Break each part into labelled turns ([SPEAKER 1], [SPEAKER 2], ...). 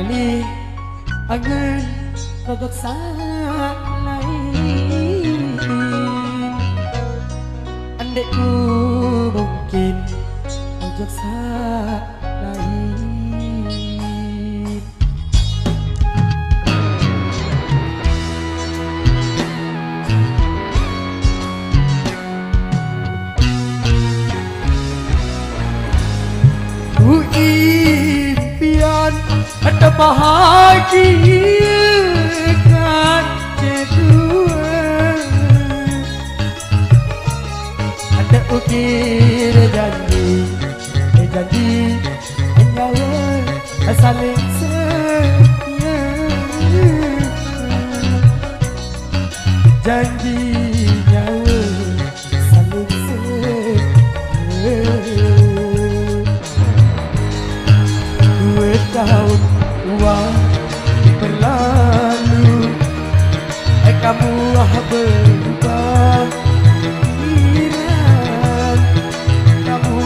[SPEAKER 1] Angali angen rodok lain. Andekku mungkin rodok lain. Ku impian ada bahagia kan kedua, ada ukir janji nyawa saling setia, janji nyawa saling setia. 2 tahun uang berlalu, kamu berubah pikiran, kamu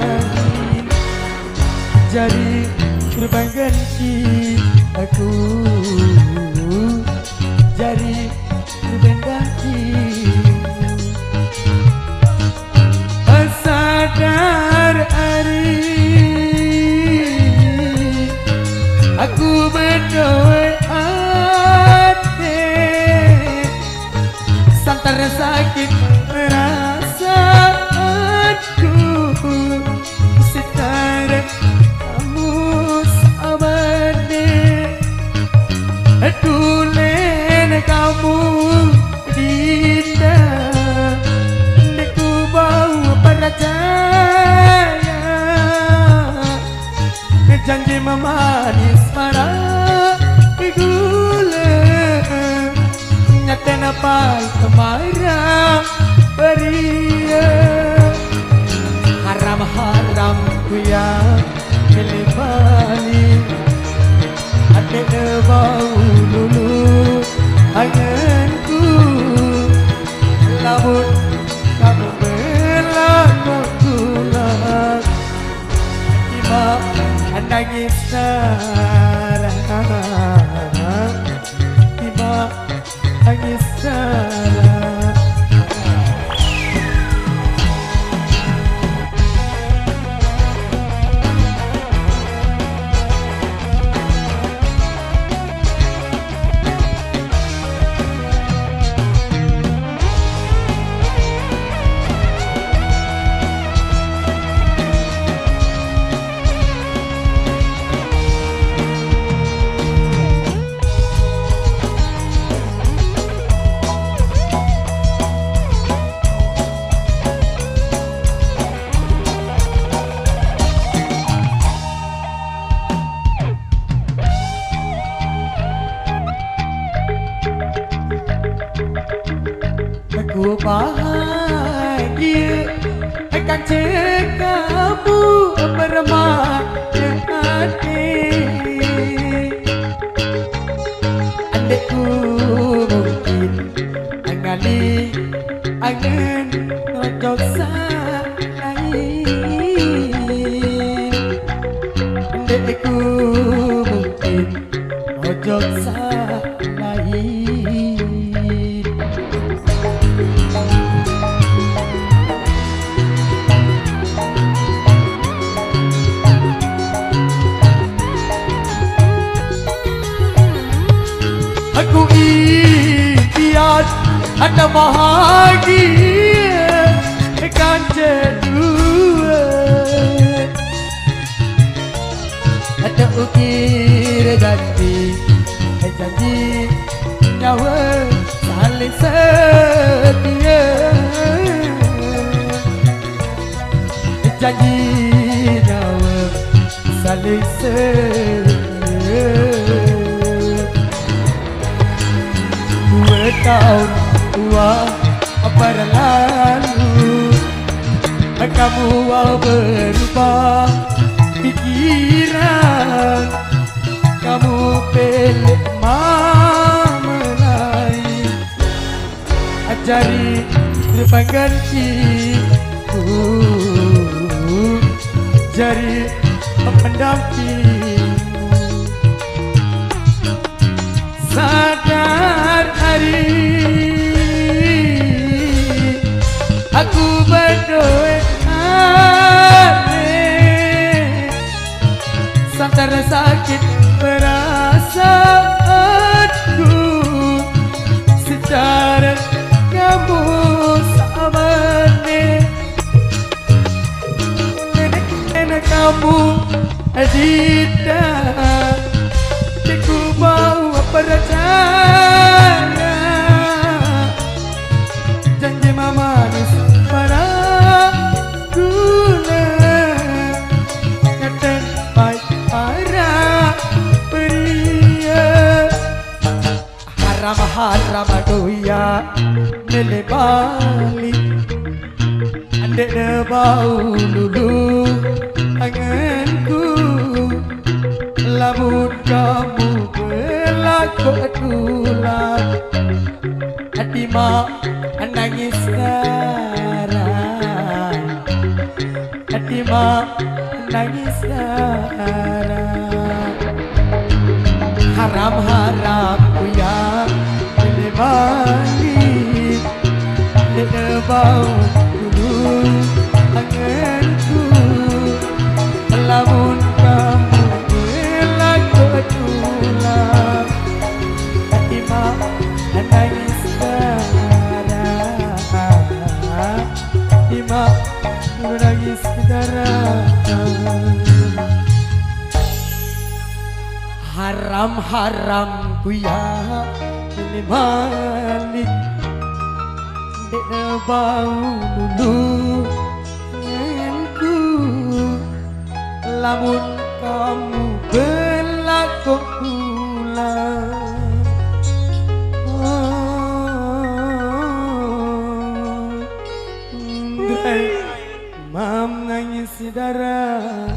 [SPEAKER 1] lain jadi korban ganti aku, jadi korban ganti. Sadar hari aku berdoa hati, santar sakit perasaanku, setara kamu abadi, tulen kamu dinda. Janji memanis marah gula, nyata napai kemarah beria. Haram-haram ku yang kelebani, ada bau dulu anganku, lamun kamu berlaku lah tiba nangis darah, tiba nangis darah. Aku bahagia akan cekamu bermata hati. Andekku mungkin angali angen rodok lain. Andekku mungkin rodok lain. Aku impian ada bahagia kan kedua, ada ukir janji nyawa saling setia, janji nyawa saling setia. 2 tahun uang berlalu, kamu berubah pikiran, kamu pilih mama lain, ajari berganti jari mendampingimu. Sadar hari aku berdoa aneh, sadar sakit perasaanku secara kamu sabane. Nenek kamu adita ku bawa percaya janji mama nus para guna kata baik para pria haram doya melebali andek de bau lulu anganku lamun kamu berlaku tulang hati mak nangis sekarang, hati mak nangis sekarang. Haram ku yang melebani bau dulu anganku lamun kamu berlaku tulang hati mak nangis sekarang, hati mak nangis sekarang. Haram ku ya ini malik dek bau dulu nganku lamun kamu berlaku pulang. Mam nangis darah